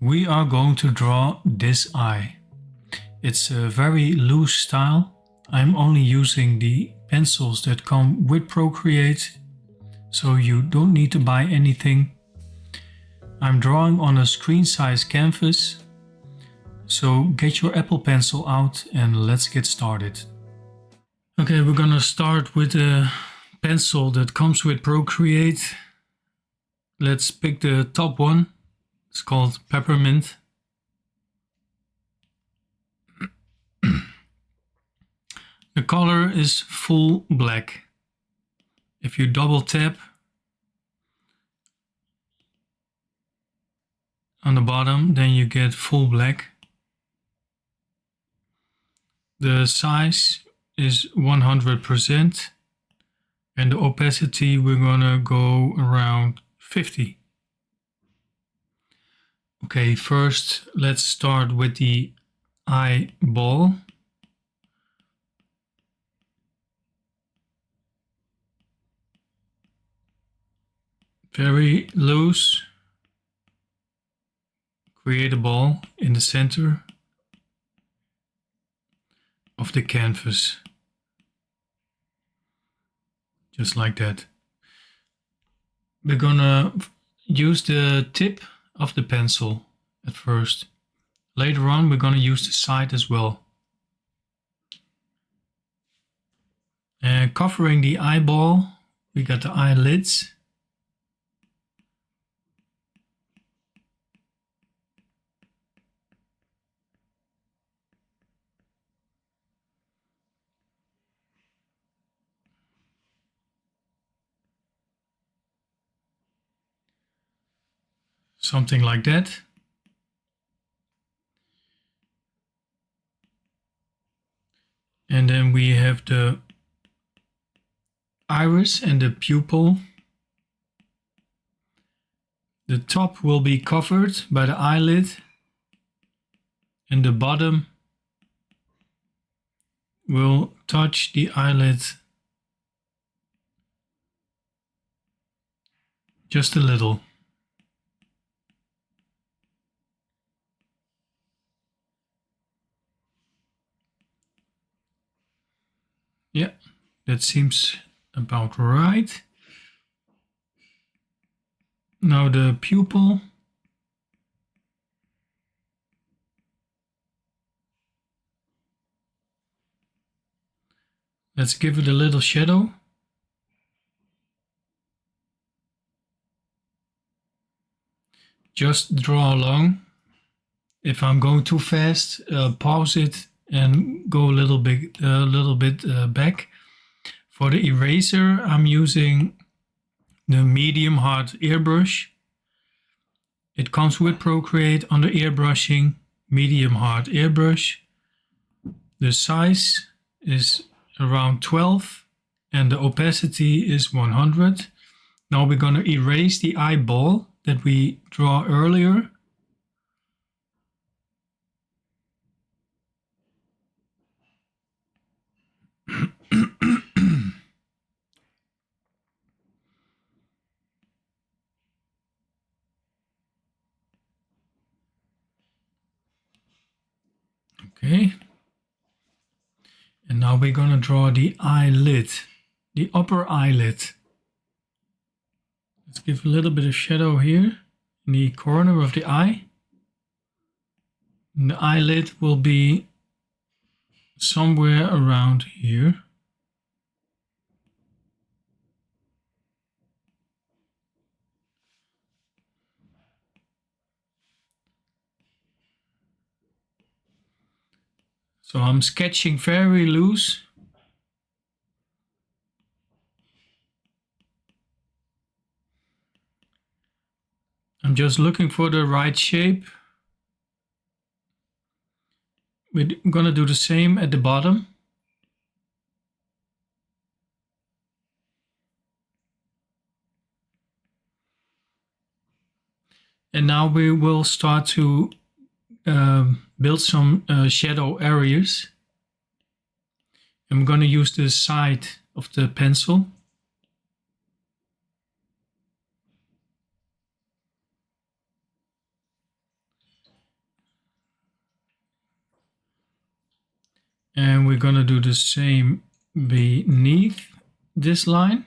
We are going to draw this eye. It's a very loose style. I'm only using the pencils that come with Procreate, so you don't need to buy anything. I'm drawing on a screen size canvas, so get your Apple Pencil out and let's get started. Okay, we're gonna start with a pencil that comes with Procreate. Let's pick the top one. It's called Peppermint. The color is full black. If you double tap on the bottom, then you get full black. The size is 100% and the opacity we're gonna go around 50. Okay, first let's start with the eyeball. Very loose. Create a ball in the center of the canvas. Just like that. We're gonna use the tip of the pencil at first. Later on, we're gonna use the side as well. And covering the eyeball, we got the eyelids. Something like that. And then we have the iris and the pupil. The top will be covered by the eyelid and the bottom will touch the eyelid just a little. Yeah, that seems about right. Now the pupil. Let's give it a little shadow. Just draw along. If I'm going too fast, pause it and go a little bit back. For the eraser, I'm using the medium hard airbrush. It comes with Procreate under airbrushing, medium hard airbrush. The size is around 12 and the opacity is 100. Now we're going to erase the eyeball that we draw earlier. Okay. And now we're going to draw the eyelid, the upper eyelid. Let's give a little bit of shadow here in the corner of the eye. And the eyelid will be somewhere around here. So I'm sketching very loose. I'm just looking for the right shape. We're gonna do the same at the bottom. And now we will start to build some shadow areas. I'm going to use the side of the pencil. And we're gonna do the same beneath this line.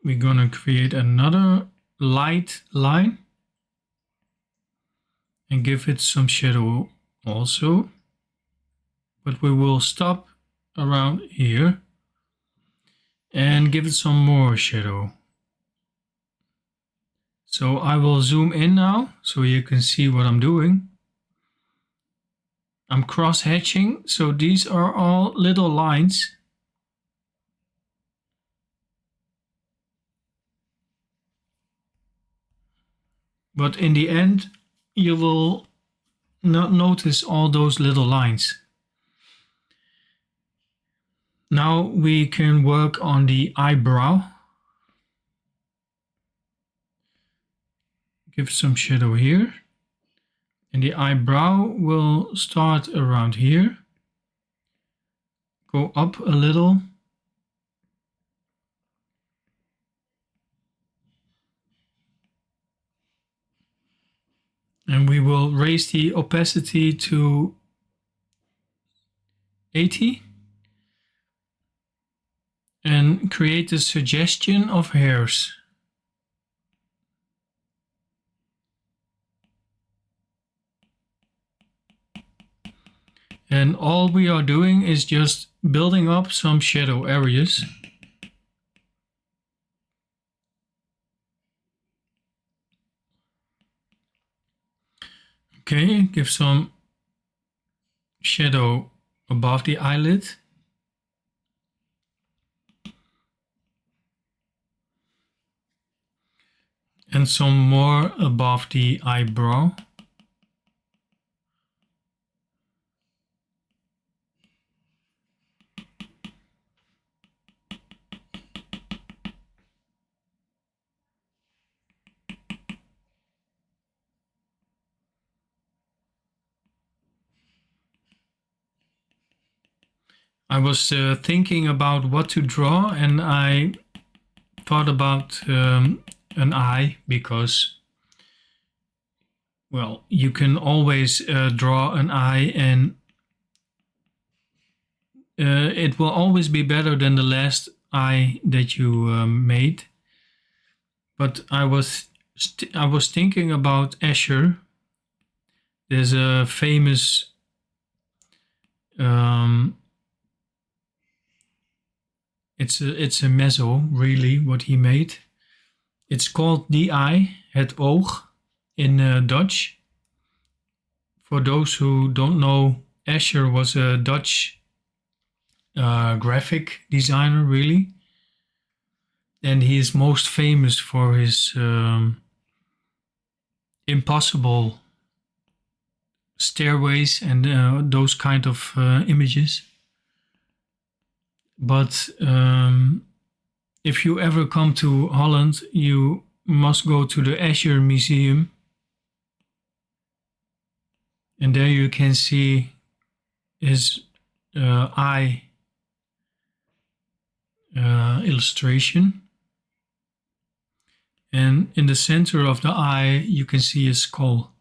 We're gonna create another light line and give it some shadow also. But we will stop around here and give it some more shadow. So I will zoom in now so you can see what I'm doing. I'm cross-hatching, so these are all little lines. But in the end, you will not notice all those little lines. Now we can work on the eyebrow. Give some shadow here. And the eyebrow will start around here. Go up a little. And we will raise the opacity to 80. And create a suggestion of hairs. And all we are doing is just building up some shadow areas. Okay, give some shadow above the eyelid. And some more above the eyebrow. I was thinking about what to draw, and I thought about an eye, because, well, you can always draw an eye, and it will always be better than the last eye that you made. But I was thinking about Escher. There's a famous it's a mezzo, really, what he made. It's called The Eye, het oog, in Dutch. For those who don't know, Escher was a Dutch graphic designer, really. And he is most famous for his impossible stairways and those kind of images. But if you ever come to Holland, you must go to the Escher Museum. And there you can see his eye illustration. And in the center of the eye, you can see a skull.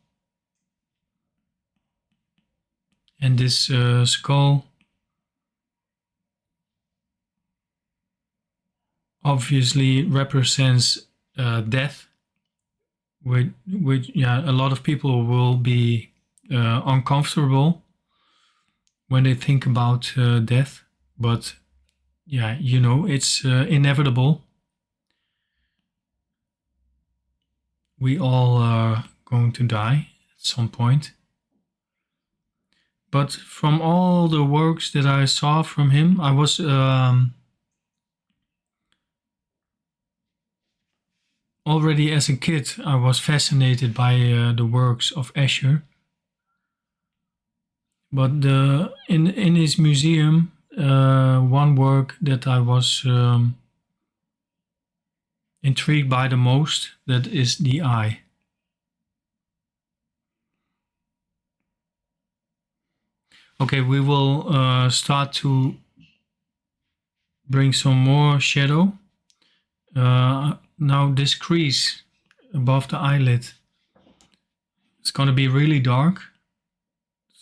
And this skull obviously represents death, which a lot of people will be uncomfortable when they think about death, but yeah, you know, it's inevitable. We all are going to die at some point. But from all the works that I saw from him, I was already as a kid, I was fascinated by the works of Escher. But in his museum, one work that I was intrigued by the most, that is the eye. Okay, we will start to bring some more shadow. Now this crease above the eyelid, it's going to be really dark.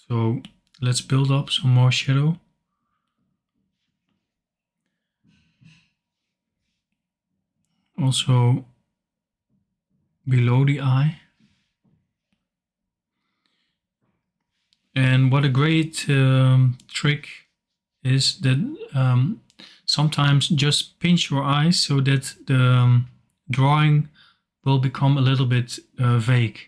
So Let's build up some more shadow. Also below the eye. And what a great trick is that sometimes just pinch your eyes so that the drawing will become a little bit vague.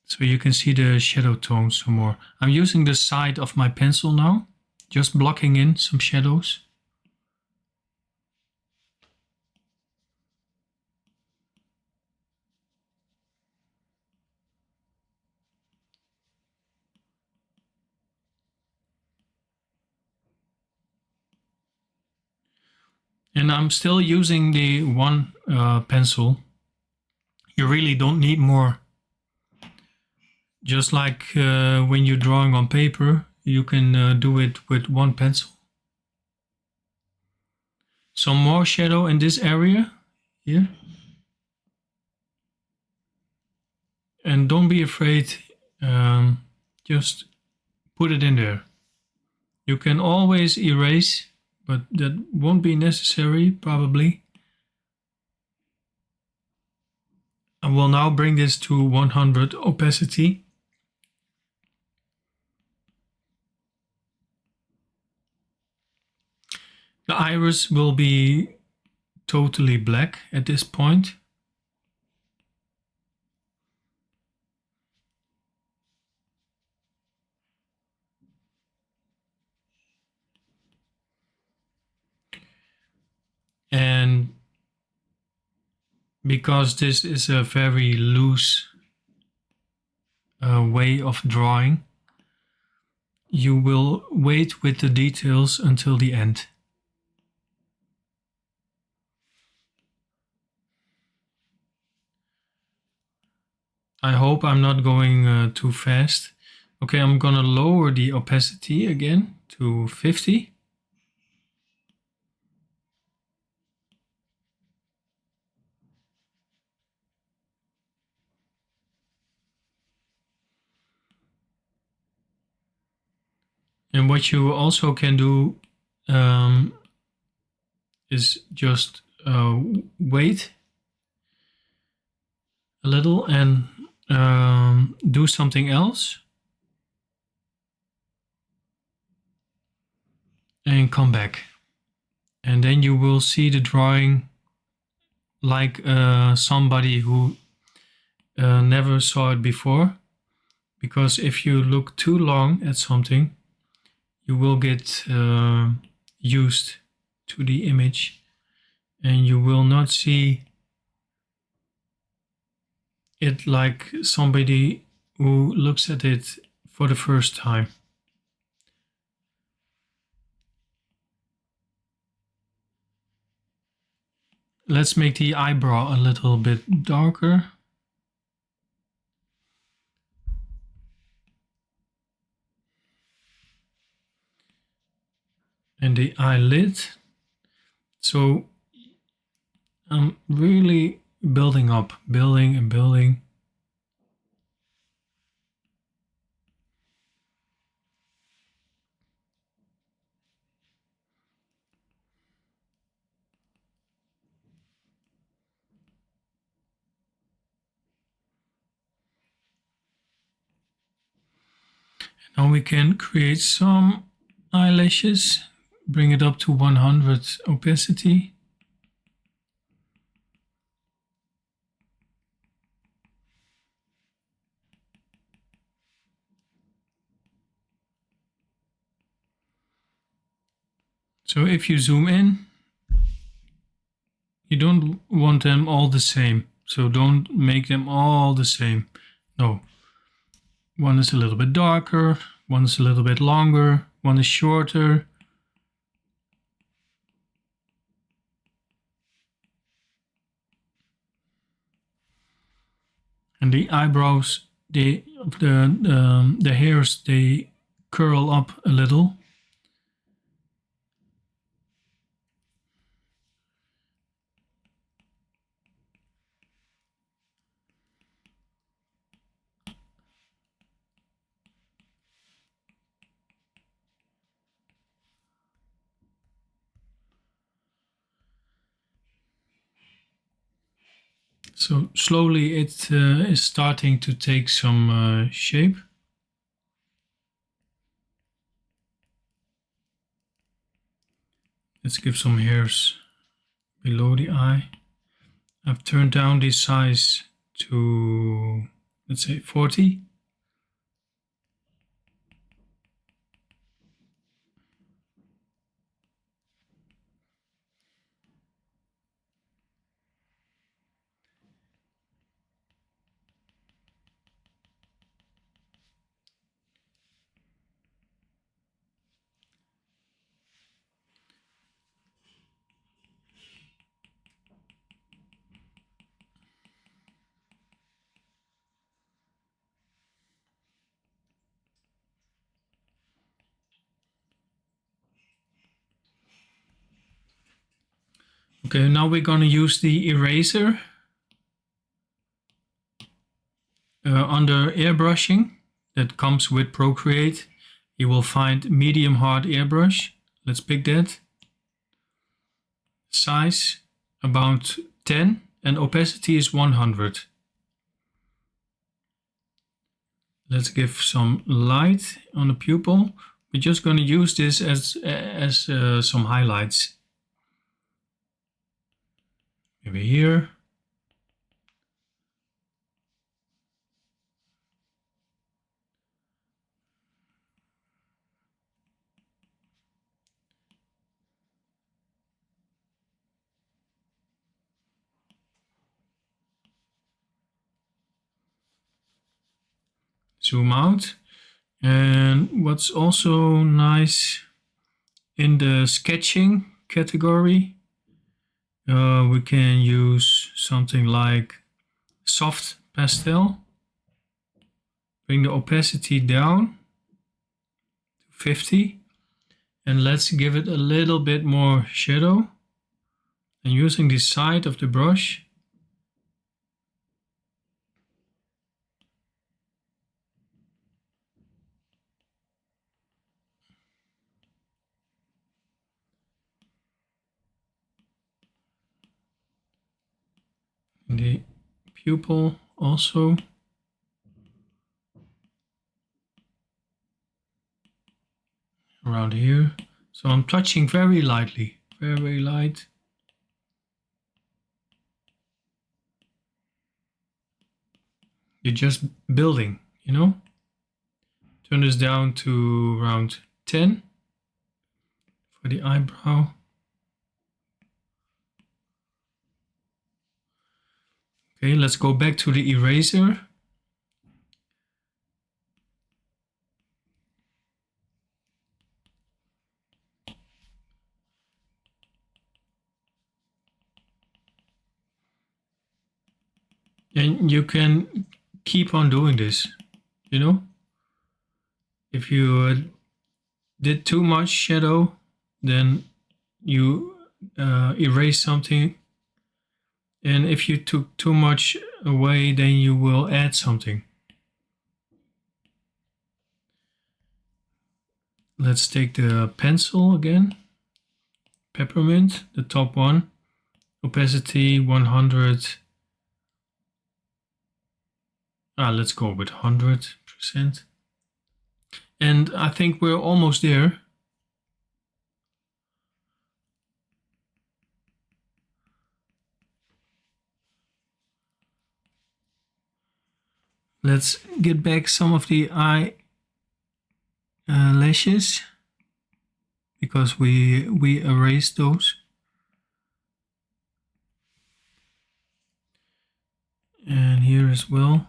So you can see the shadow tones some more. I'm using the side of my pencil now, just blocking in some shadows. And I'm still using the one pencil. You really don't need more. Just like when you're drawing on paper, you can do it with one pencil. Some more shadow in this area here. And don't be afraid, just put it in there. You can always erase, but that won't be necessary probably. I will now bring this to 100 opacity. The iris will be totally black at this point. And because this is a very loose way of drawing, you will wait with the details until the end. I hope I'm not going too fast. Okay, I'm gonna lower the opacity again to 50. And what you also can do is just wait a little and do something else and come back. And then you will see the drawing like somebody who never saw it before. Because if you look too long at something, you will get used to the image and you will not see it like somebody who looks at it for the first time. Let's make the eyebrow a little bit darker. And the eyelid. So I'm really building up, building and building. Now we can create some eyelashes, bring it up to 100 opacity. So if you zoom in, you don't want them all the same. So don't make them all the same. No. One is a little bit darker, one is a little bit longer, one is shorter. And the eyebrows, the hairs, they curl up a little. So slowly it is starting to take some shape. Let's give some hairs below the eye. I've turned down the size to, let's say, 40. Okay, now we're going to use the eraser under airbrushing that comes with Procreate. You will find medium hard airbrush. Let's pick that. Size about 10 and opacity is 100. Let's give some light on the pupil. We're just going to use this as some highlights. Maybe here. Zoom out. And what's also nice, in the sketching category, we can use something like soft pastel. Bring the opacity down to 50. And let's give it a little bit more shadow. And using the side of the brush, the pupil also. Around here. So I'm touching very lightly, very light. You're just building, you know? Turn this down to around 10 for the eyebrow. Okay, let's go back to the eraser. And you can keep on doing this, you know? If you did too much shadow, then you erase something. And if you took too much away, then you will add something. Let's take the pencil again. Peppermint, the top one. Opacity 100. Let's go with 100%. And I think we're almost there. Let's get back some of the eye lashes, because we erased those. And here as well.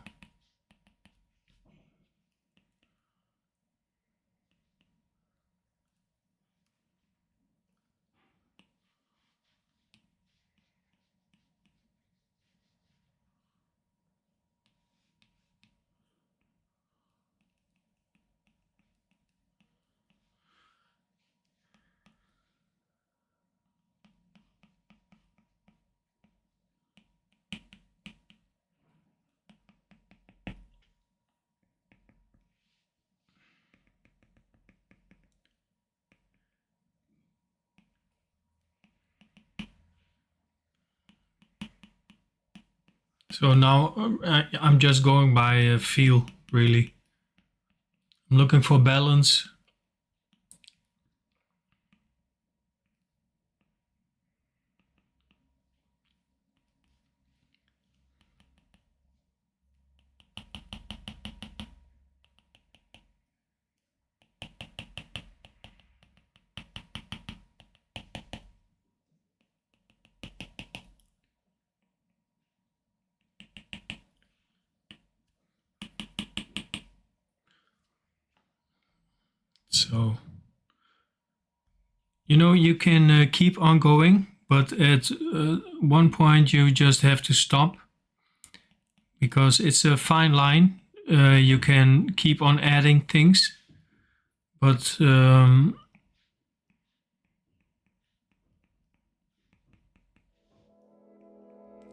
So now I'm just going by feel, really. I'm looking for balance. So, you know, you can keep on going, but at one point you just have to stop because it's a fine line. You can keep on adding things, but you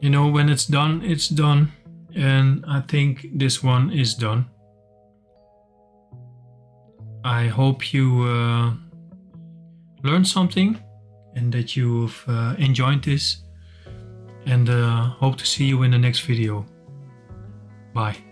know, when it's done, it's done. And I think this one is done. I hope you learned something and that you've enjoyed this, and hope to see you in the next video. Bye.